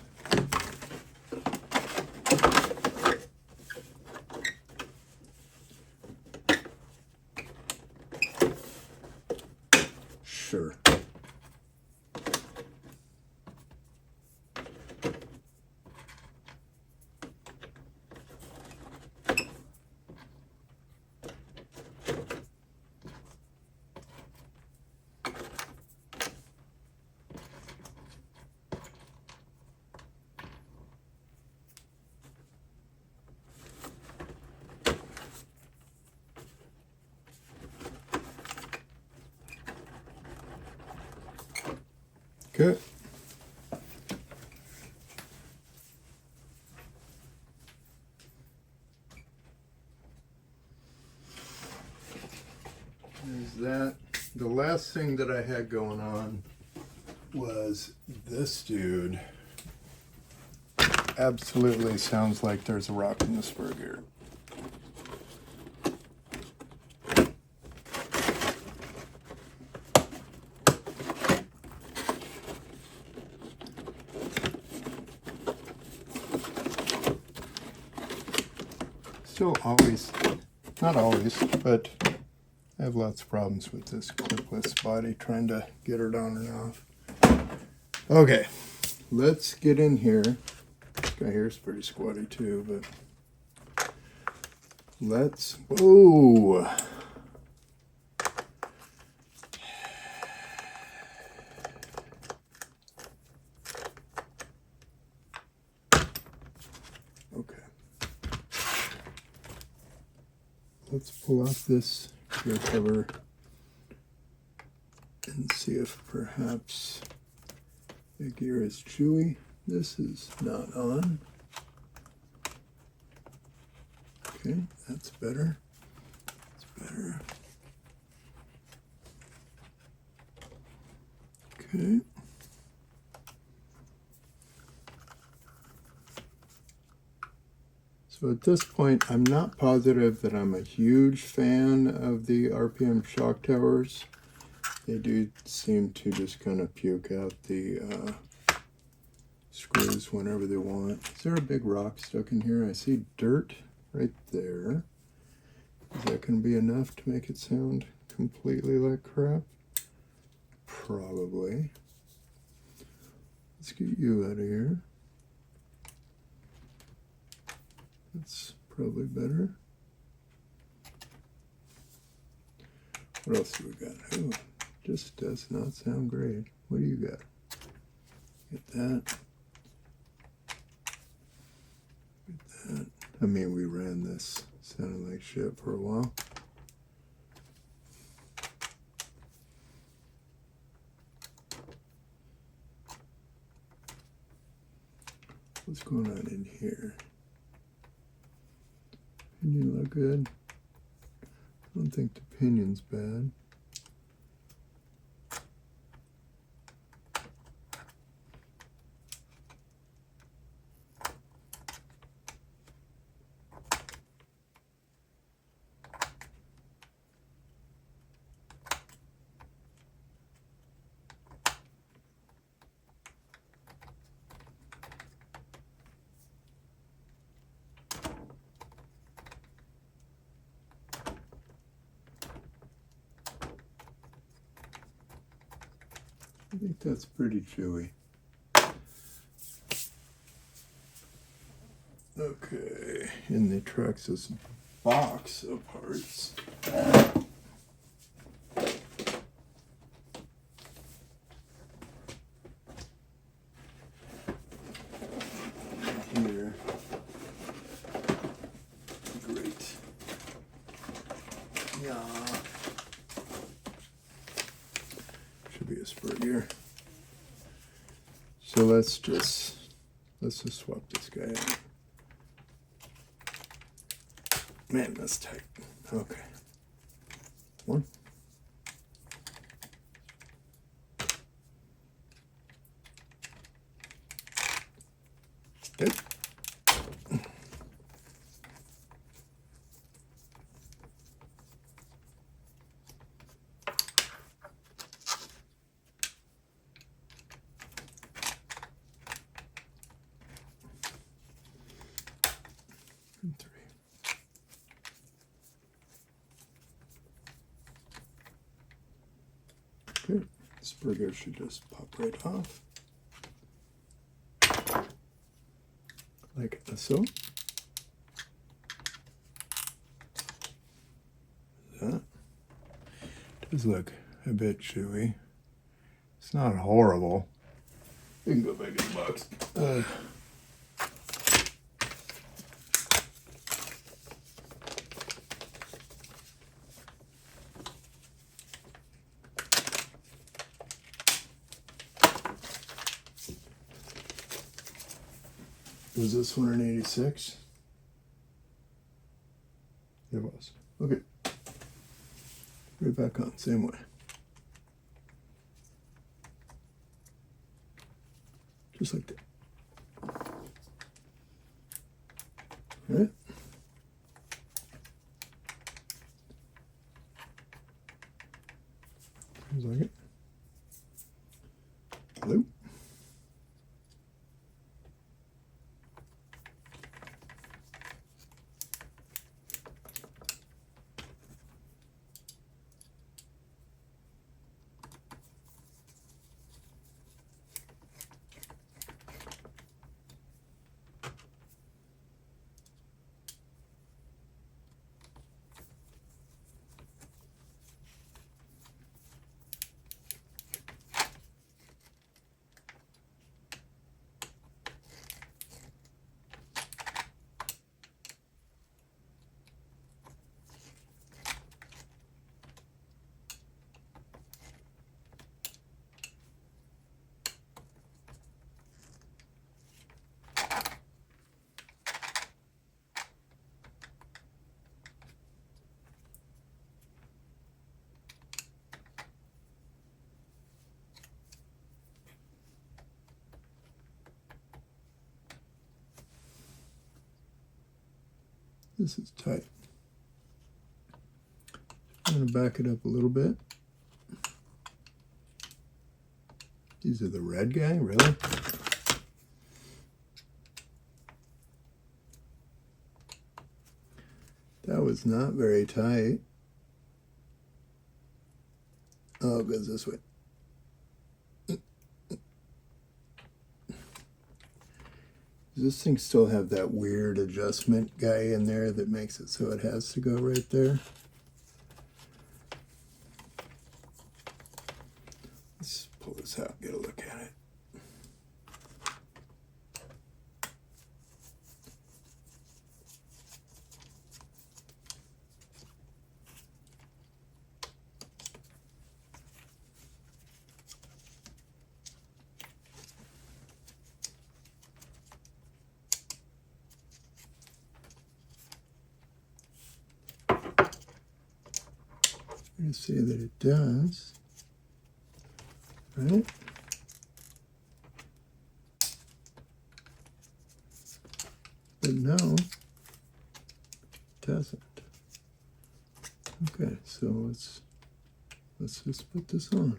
Speaker 1: Sure. Okay. There's that. The last thing that I had going on was this dude. Absolutely sounds like there's a rock in the spur gear. Still always, not always, but I have lots of problems with this clipless body, trying to get it on and off. Okay, let's get in here. This guy here is pretty squatty too, but let's, whoa. Okay. Let's pull off this gear cover and see if perhaps the gear is chewy. This is not on. Okay, that's better. That's better. Okay. So at this point, I'm not positive that I'm a huge fan of the RPM shock towers. They do seem to just kind of puke out the screws whenever they want. Is there a big rock stuck in here? I see dirt right there. Is that going to be enough to make it sound completely like crap? Probably. Let's get you out of here. That's probably better. What else do we got? Oh, just does not sound great. What do you got? Get that. Get that. I mean, we ran this sounding like shit for a while. What's going on in here? Pinion look good. I don't think the pinion's bad. I think that's pretty chewy. Okay, in the Traxxas box of parts. Here. Great. Yeah. Should be a spur gear. So let's just swap this guy out. Man, that's tight. Okay. 1, Good. And 3. Good. Spurger should just pop right off. Like so. That does look a bit chewy. It's not horrible. You can go back in the box. Was this one an 86? It was. Okay. Put it back on, same way. Just like that. All right. Seems like it. Blue. This is tight. I'm going to back it up a little bit. These are the red guy, really? That was not very tight. Oh, it goes this way. Does this thing still have that weird adjustment guy in there that makes it so it has to go right there? Let's pull this out and get a look at it. I'm going to say that it does, right? But no, it doesn't. Okay, so let's just put this on.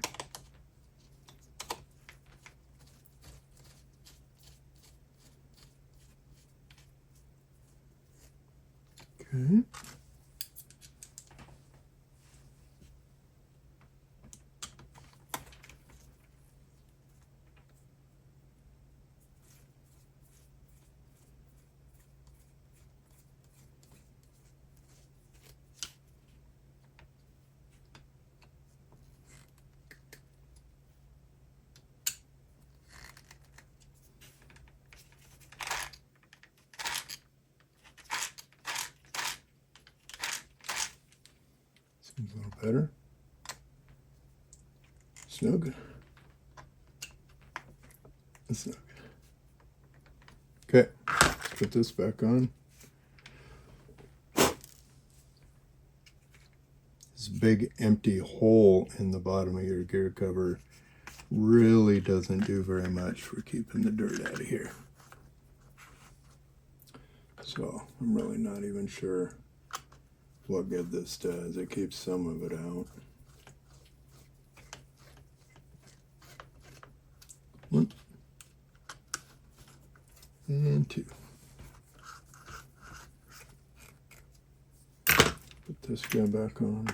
Speaker 1: Okay. Seems a little better. Snug. Snug. Okay, put this back on. This big empty hole in the bottom of your gear cover really doesn't do very much for keeping the dirt out of here. So I'm really not even sure what good this does. It keeps some of it out. 1 and 2. Put this guy back on.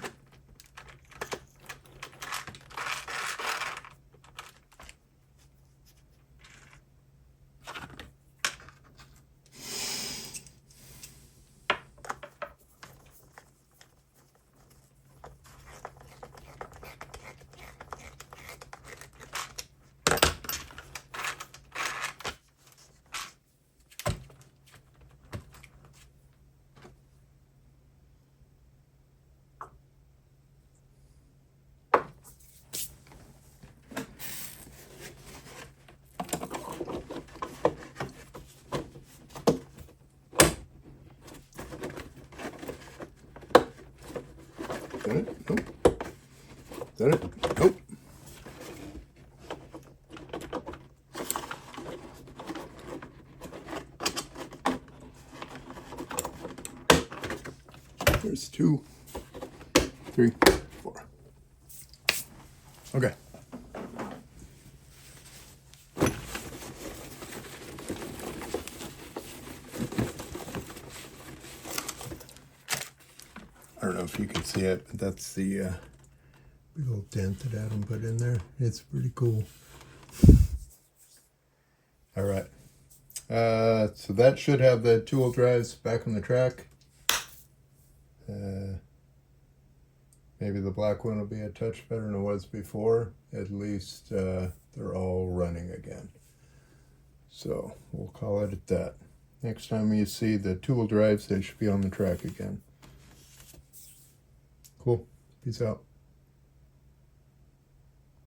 Speaker 1: Is that it? Nope. Is that it? Nope. There's 2, 3, 4. Okay. I don't know if you can see it, but that's the big old dent that Adam put in there. It's pretty cool. All right. So that should have the two-wheel drives back on the track. Maybe the black one will be a touch better than it was before. At least they're all running again. So we'll call it at that. Next time you see the two-wheel drives, they should be on the track again. Cool. Peace out.